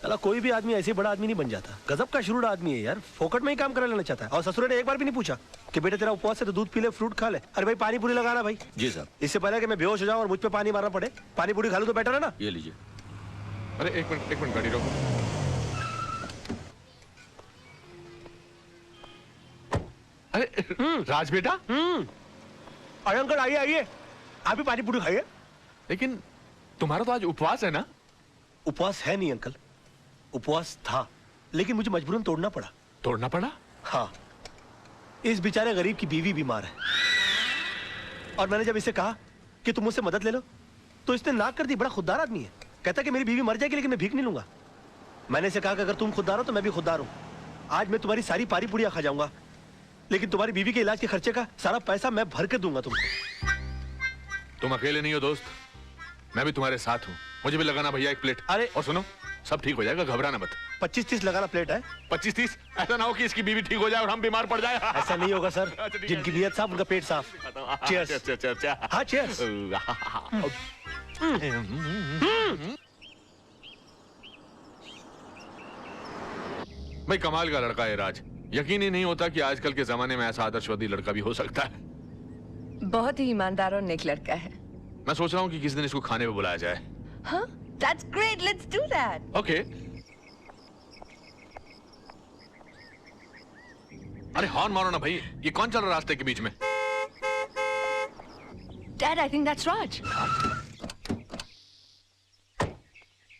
चला कोई भी आदमी ऐसे बड़ा आदमी नहीं बन जाता। गजब का शुरू आदमी है यार, फोकट में ही काम करा लेना चाहता है। और ससुर ने एक बार भी नहीं पूछा कि बेटा तेरा उपवास है तो दूध पी ले, फ्रूट खा ले। अरे भाई पानी पूरी लगाना भाई। जी साहब। इससे पहले कि मैं बेहोश हो जाऊं और मुझ पे पानी मारना पड़े, पानी पूरी खा लूं तो बेटर है ना। ये लीजिए। अरे एक मिनट गाड़ी रोको। अरे राज बेटा। अरे अंकल आइए आइए, आप भी पानी पूरी खाइए। लेकिन तुम्हारा तो आज उपवास है ना? उपवास है नहीं अंकल, उपवास था, लेकिन मुझे मजबूरन तोड़ना पड़ा। तोड़ना पड़ा? हाँ, इस बेचारे गरीब की बीवी बीमार है और मैंने जब इसे कहा कि तुम मुझसे मदद ले लो तो इसने नाक कर दी। बड़ा खुददार आदमी है, कहता कि मेरी बीवी मर जाएगी लेकिन मैं भीख नहीं लूंगा। मैंने इसे कहा कि अगर तुम खुददार हो तो मैं भी खुददार हूं। आज मैं तुम्हारी सारी पारी पुड़िया खा जाऊंगा, लेकिन तुम्हारी बीवी के इलाज के खर्चे का सारा पैसा मैं भर के दूंगा तुमको। तुम अकेले नहीं हो दोस्त, मैं भी तुम्हारे साथ हूँ। मुझे भी लगाना भैया एक प्लेट। अरे और सुनो, सब ठीक हो जाएगा, घबराना मत। 25-30 लगाना प्लेट है। 25-30? ऐसा ना हो कि इसकी बीवी ठीक हो जाए और हम बीमार पड़ जाए। ऐसा नहीं होगा सर, जिनकी नीयत साफ उनका पेट साफ। चीयर्स। हाँ चीयर्स। भाई कमाल का लड़का है राज, यकीन ही नहीं होता कि आजकल के जमाने में ऐसा आदर्शवादी लड़का भी हो सकता है। बहुत ही ईमानदार और नेक लड़का है। मैं सोच रहा हूँ कि किसी दिन इसको खाने पे बुलाया जाए। हाँ, that's great, let's do that. Okay. अरे हॉर्न मारो ना भाई, ये कौन चल रहा है रास्ते के बीच में? Dad, I think that's Raj.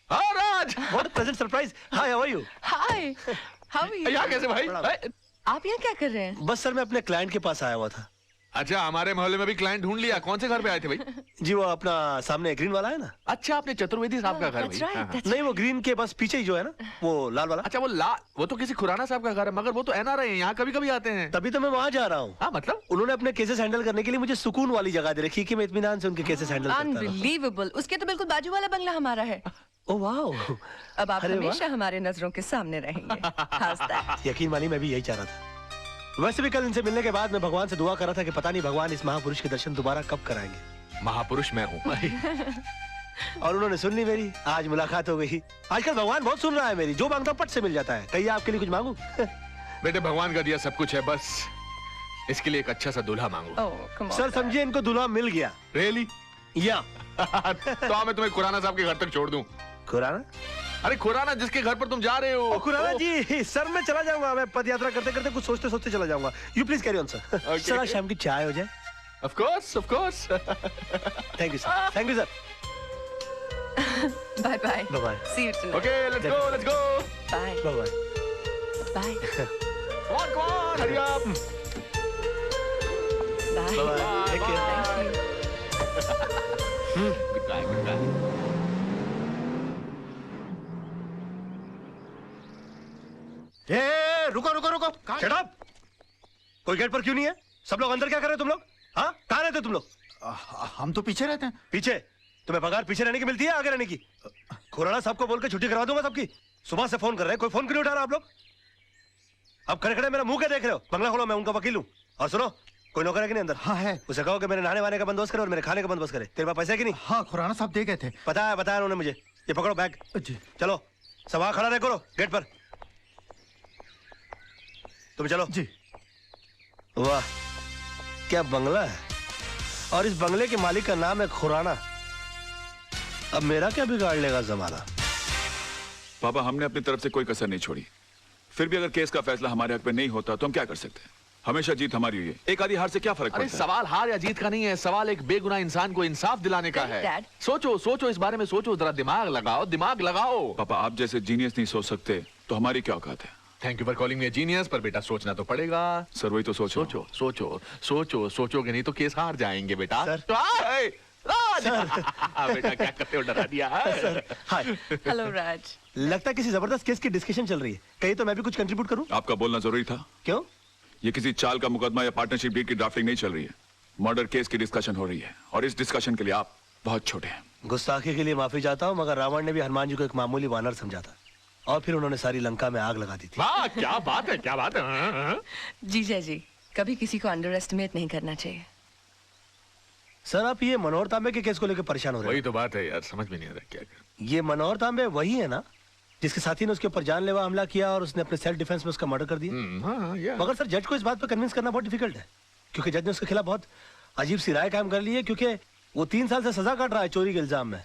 हाँ राज। What a pleasant surprise. Hi, how are you? Hi, how are you? यहाँ कैसे भाई? आप यहाँ क्या कर रहे हैं? बस सर मैं अपने क्लाइंट के पास आया हुआ था। अच्छा, हमारे मोहल्ले में भी क्लाइंट ढूंढ लिया। कौन से घर पे आए थे भाई? जी वो अपना सामने ग्रीन वाला है ना। अच्छा, आपने चतुर्वेदी साहब का घर That's भाई? right, हाँ, हाँ। that's नहीं वो ग्रीन के बस पीछे ही जो है ना, वो लाल वाला। अच्छा वो तो किसी खुराना साहब का घर है, मगर वो तो एनआरआई है, यहाँ कभी कभी आते हैं। तभी तो मैं वहाँ जा रहा हूँ। हाँ मतलब? उन्होंने अपने केसेस हैंडल करने के लिए मुझे सुकून वाली जगह दे रखी कि मैं इत्मीनान से उनके केसेस हैंडल करता रहूं। Unbelievable. उसके तो बिल्कुल बाजू वाला बंगला हमारा है। Oh wow. अब आप अरे वाह। हमेशा हमारे नजरों के सामने रहेंगे। How's that? यकीन मानिए मैं भी यही चाह रहा था। वैसे भी कल इनसे मिलने के बाद मैं भगवान से दुआ कर रहा था कि पता नहीं भगवान इस महापुरुष के दर्शन दोबारा कब कराएंगे। महापुरुष मैं हूँ। और उन्होंने सुन ली मेरी, आज मुलाकात हो गई। आजकल भगवान बहुत सुन रहा है मेरी, जो मांगता हूं पट से मिल जाता है। कहिए आपके लिए कुछ मांगू? बेटे भगवान का दिया सब कुछ है, बस इसके लिए एक अच्छा सा दूल्हा मांगो। Oh, come on, sir Dad. समझिए इनको दूल्हा मिल गया। रियली? या तो मैं तुम्हें खुराना साहब के घर तक छोड़ दूं। खुराना? अरे खुराना जिसके घर पर तुम जा रहे हो। खुराना जी, सर मैं चला जाऊंगा। मैं पद यात्रा करते करते कुछ सोचते सोचते चला जाऊंगा। You please carry on sir. Sir आज शाम की चाय हो जाए। Of course of course. Thank you sir, thank you sir. Bye bye. Bye bye. See you tonight. Okay let's go let's go. Bye. Bye bye. Bye. Come on hurry up. Bye. Bye bye. Take care. Thank you. Goodbye goodbye. ए रुको रुको रुको, shut up. कोई gate पर क्यों नहीं है? सब लोग अंदर क्या कर रहे हो तुम लोग? हाँ कहाँ रहते हो तुम लोग? हम तो पीछे रहते हैं। पीछे? तुम्हें पगार पीछे रहने की मिलती है आगे रहने की? खुराना साहब को बोल के छुट्टी करा दूंगा सबकी। सुबह से फोन कर रहे हैं, कोई फोन क्यों नहीं उठा रहा आप लोग? अब खड़े खड़े मेरा मुंह क्या देख रहे हो? बंगला खोलो, मैं उनका वकील हूँ। और सुनो, कोई नौकर है कि नहीं अंदर? हाँ है। उसे कहो कि मेरे नहाने वाने का बंदोबस्त करे और मेरे खाने का बंदोबस्त करे। तेरे पास पैसे है कि नहीं? हाँ खुराना साहब दे गए थे। बताया उन्होंने मुझे। ये पकड़ो बैग। जी। चलो सब वहां खड़ा रहे करो गेट पर। तुम चलो। जी। वाह क्या बंगला है, और इस बंगले के मालिक का नाम है खुराना। अब मेरा क्या बिगाड़ लेगा जमाना? पापा हमने अपनी तरफ से कोई कसर नहीं छोड़ी, फिर भी अगर केस का फैसला हमारे हक में नहीं होता तो हम क्या कर सकते हैं? हमेशा जीत हमारी हुई है, एक आधी हार से क्या फर्क अरे पड़ता है? सवाल हार या जीत का नहीं है, सवाल एक बेगुनाह इंसान को इंसाफ दिलाने का है। Dad. सोचो सोचो इस बारे में सोचो, जरा दिमाग लगाओ दिमाग लगाओ। पापा आप जैसे जीनियस नहीं सोच सकते तो हमारी क्या औकात है? Thank you for calling me genius, पर बेटा सोचना तो पड़ेगा। सर वही तो सोचो। सोचो सोचो सोचो सोचोगे नहीं तो केस हार जाएंगे बेटा। सर। तो राज बेटा क्या करते हो, डरा दिया। हाय। Hello, Raj. लगता है किसी जबरदस्त केस की डिस्कशन चल रही है, कहीं तो मैं भी कुछ कंट्रीब्यूट करूं? आपका बोलना जरूरी था। क्यों? ये किसी चाल का मुकदमा या पार्टनरशिप डील की ड्राफ्टिंग नहीं चल रही है, मर्डर केस की डिस्कशन हो रही है, और इस डिस्कशन के लिए आप बहुत छोटे हैं। गुस्ताखी के लिए माफी चाहता हूं, मगर रावण ने भी हनुमान जी को एक मामूली वानर समझा था, और फिर उन्होंने सारी लंका में आग लगा दी थी। वाह क्या बात है क्या बात है। जीजा जी, कभी किसी को अंडर एस्टिमेट नहीं करना चाहिए। सर आप ये मनोहर तांबे के केस को लेकर परेशान हो रहे वही हैं? तो बात है यार, समझ में नहीं आ रहा क्या कर। ये मनोहर तांबे वही है ना जिसके साथी ने उसके ऊपर जानलेवा हमला किया और उसने अपने सेल्फ डिफेंस में उसका मर्डर कर दिया। हाँ, या। मगर सर जज को इस बात पर कन्विंस करना बहुत डिफिकल्ट है, क्योंकि जज ने उसके खिलाफ बहुत अजीब सी राय कायम कर ली है, क्योंकि वो 3 साल से सजा काट रहा है चोरी के इल्जाम में।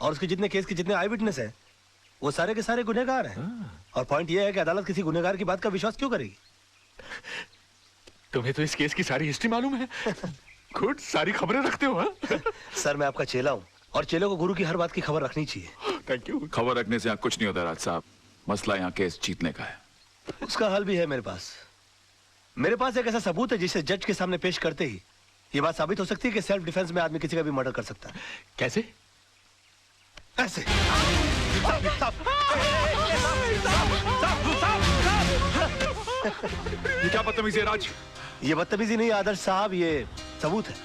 और उसके जितने केस के जितने आई विटनेस है वो सारे के सारे गुनहगार हैं। और पॉइंट ये है कि अदालत किसी गुनहगार की बात का विश्वास क्यों करेगी? तुम्हें तो इस केस की सारी हिस्ट्री मालूम है। गुड, सारी खबरें रखते हो। हाँ? सर मैं आपका चेला हूँ और चेले को गुरु की हर बात की खबर रखनी चाहिए। Thank you. खबर रखने से यहाँ कुछ नहीं होता राज साहब, मसला यहाँ केस जीतने का है। उसका हल भी है मेरे पास। मेरे पास एक ऐसा सबूत है जिसे जज के सामने पेश करते ही ये बात साबित हो सकती है कि सेल्फ डिफेंस में आदमी किसी का भी मर्डर कर सकता है। कैसे? ऐसे। ये क्या बदतमीजी है राज? ये बदतमीजी नहीं आदर्श साहब, ये सबूत है।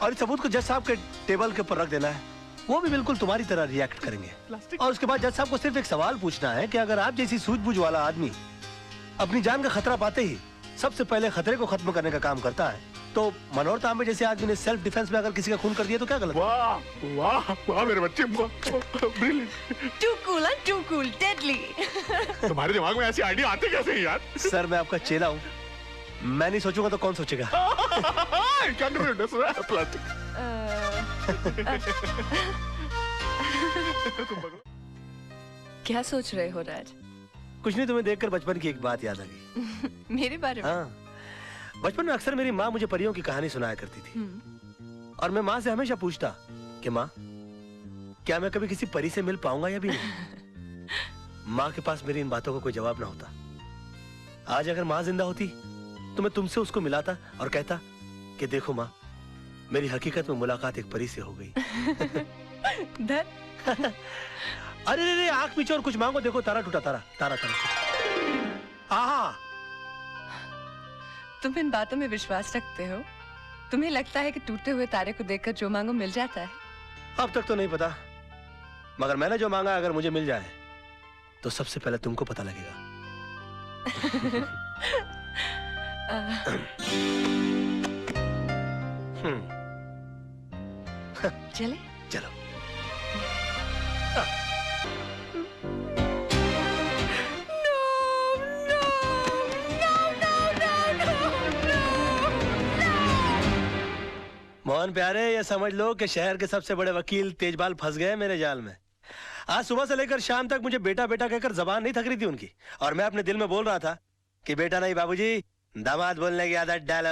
और इस सबूत को जज साहब के टेबल के ऊपर रख देना है, वो भी बिल्कुल तुम्हारी तरह रिएक्ट करेंगे। और उसके बाद जज साहब को सिर्फ एक सवाल पूछना है कि अगर आप जैसी सूझबूझ वाला आदमी अपनी जान का खतरा पाते ही सबसे पहले खतरे को खत्म करने का काम करता है, तो मनोहर तांबे जैसे आदमी ने सेल्फ डिफेंस में अगर किसी का खून कर दिया तो क्या गलत? वाह वाह वाह मेरे बच्चे, brilliant. Too cool, huh? Too cool, deadly. तुम्हारे दिमाग में ऐसी आइडिया आते कैसे हैं यार? सर मैं आपका चेला हूँ, मैं नहीं सोचूंगा तो कौन सोचेगा? क्या कर रहे हो? प्लास्टिक। क्या सोच रहे हो राज? कुछ नहीं, तुम्हें देखकर बचपन की एक बात याद आ गई। मेरे बारे में? हाँ, बचपन में अक्सर मेरी माँ मुझे परियों की कहानी सुनाया करती थी और मैं माँ से हमेशा पूछता कि माँ क्या मैं कभी किसी परी से मिल पाऊंगा या भी नहीं? माँ के पास मेरी इन बातों का कोई जवाब ना होता। आज अगर माँ जिंदा होती तो मैं तुमसे उसको मिलाता और कहता कि देखो माँ, मेरी हकीकत में मुलाकात एक परी से हो गई। अरे रे रे, आंख पीछे और कुछ मांगो, देखो तारा टूटा, तारा तारा तारा। आहा, तुम इन बातों में विश्वास रखते हो? तुम्हें लगता है कि टूटे हुए तारे को देखकर जो मांगो मिल जाता है? अब तक तो नहीं पता, मगर मैंने जो मांगा अगर मुझे मिल जाए तो सबसे पहले तुमको पता लगेगा। चले? चलो। मोहन प्यारे, ये समझ लो कि शहर के सबसे बड़े वकील तेजपाल फंस गए मेरे जाल में। आज सुबह से लेकर शाम तक मुझे बेटा बेटा कहकर जबान नहीं थक रही थी उनकी, और मैं अपने दिल में बोल रहा था कि बेटा नहीं बाबूजी, दामाद बोलने की आदत डालो।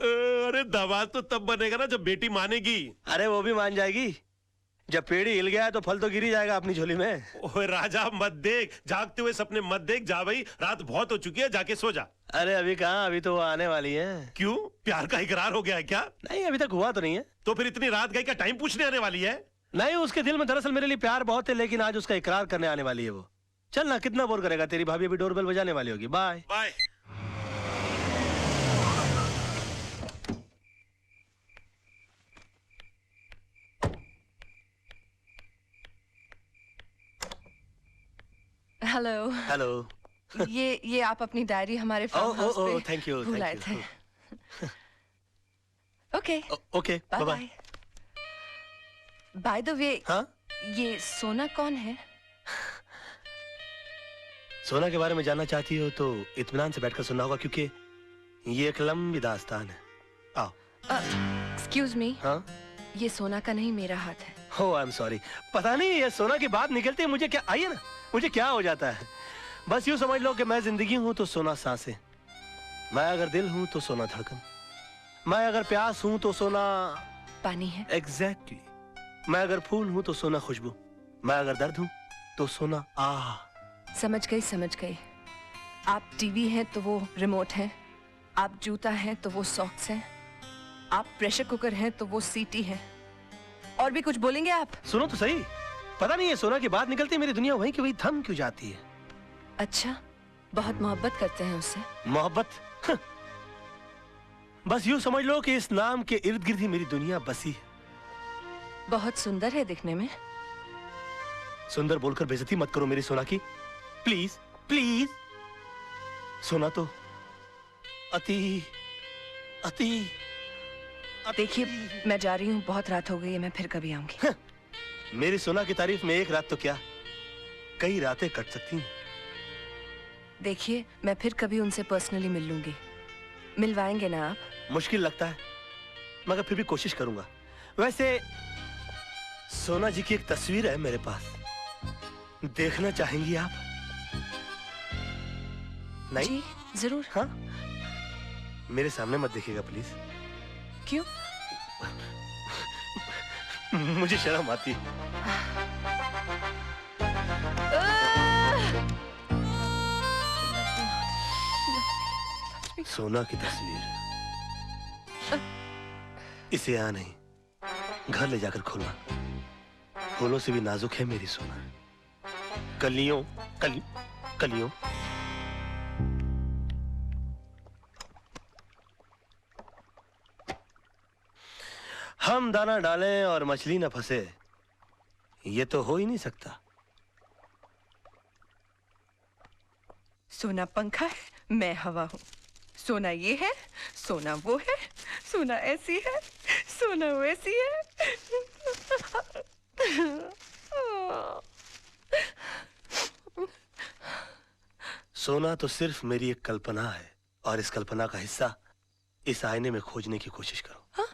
अरे दामाद तो तब बनेगा ना जब बेटी मानेगी। अरे वो भी मान जाएगी, जब पेड़ ही हिल गया तो फल तो गिर ही जाएगा अपनी झोली में। ओए राजा मत देख, जागते हुए सपने मत देख, जा भाई, रात बहुत हो चुकी है, जाके सो जा। अरे अभी कहाँ, अभी तो वो आने वाली है। क्यों, प्यार का इकरार हो गया है क्या? नहीं, अभी तक हुआ तो नहीं है। तो फिर इतनी रात गई का टाइम पूछने आने वाली है? नहीं, उसके दिल में दरअसल मेरे लिए प्यार बहुत है, लेकिन आज उसका इकरार करने आने वाली है वो। चल ना, कितना बोर करेगा, तेरी भाभी अभी डोरबेल बजाने वाली होगी। Bye bye. हेलो। हेलो। ये आप अपनी डायरी हमारे फार्म हाउस पे थैंक यू, भूल आए थे। Okay okay, bye bye. Bye. By the way, हाँ, ये सोना कौन है? सोना के बारे में जानना चाहती हो तो इत्मीनान से बैठकर सुनना होगा, क्योंकि ये एक लंबी दास्तान है। आओ। एक्सक्यूज मी, हाँ, ये सोना का नहीं, मेरा हाथ है। हो, आई एम सॉरी। पता नहीं ये सोना की बात निकलती है मुझे क्या, आइए ना, मुझे क्या हो जाता है। बस यूं समझ लो कि मैं जिंदगी हूं तो सोना सांसें, मैं अगर दिल हूं तो सोना धड़कन, मैं अगर प्यास हूं तो सोना पानी है। एग्जैक्टली, मैं अगर फूल हूं तो सोना खुशबू, मैं अगर दर्द हूं तो सोना आह। समझ गई, समझ गई। आप टीवी हैं तो वो रिमोट है, आप जूता हैं तो वो सॉक्स हैं, आप प्रेशर कुकर हैं तो वो सीटी है। और भी कुछ बोलेंगे आप? सुनो तो सही, पता नहीं ये सोना की बात निकलती मेरी दुनिया वहीं की वहीं थम क्यों जाती है। अच्छा, बहुत मोहब्बत करते हैं उससे? मोहब्बत? बस यूं समझ लो कि इस नाम के इर्द गिर्द ही मेरी दुनिया बसी है। बहुत सुंदर है दिखने में। सुंदर बोलकर बेइज्जती मत करो मेरी सोना की, प्लीज प्लीज। सोना तो अति अति देखिए, मैं जा रही हूँ, बहुत रात हो गई है, मैं फिर कभी आऊंगी। मेरी सोना की तारीफ में एक रात तो क्या, कई रातें कट सकती हैं। देखिए, मैं फिर कभी उनसे पर्सनली मिल लूंगी। मिलवाएंगे ना आप? मुश्किल लगता है, मगर फिर भी कोशिश करूंगा। वैसे सोना जी की एक तस्वीर है मेरे पास, देखना चाहेंगी आप? नहीं? जी जरूर। हाँ, मेरे सामने मत देखिएगा प्लीज। क्यों? मुझे शर्म आती है। सोना की तस्वीर, इसे यहाँ नहीं, घर ले जाकर खोलना। फूलों से भी नाजुक है मेरी सोना। कलियों कलियों। हम दाना डालें और मछली न फंसे, ये तो हो ही नहीं सकता। सोना पंखा है, मैं हवा हूँ। सोना ये है, सोना वो है, सोना ऐसी है, सोना वैसी है। सोना तो सिर्फ मेरी एक कल्पना है, और इस कल्पना का हिस्सा इस आईने में खोजने की कोशिश करो। हाँ?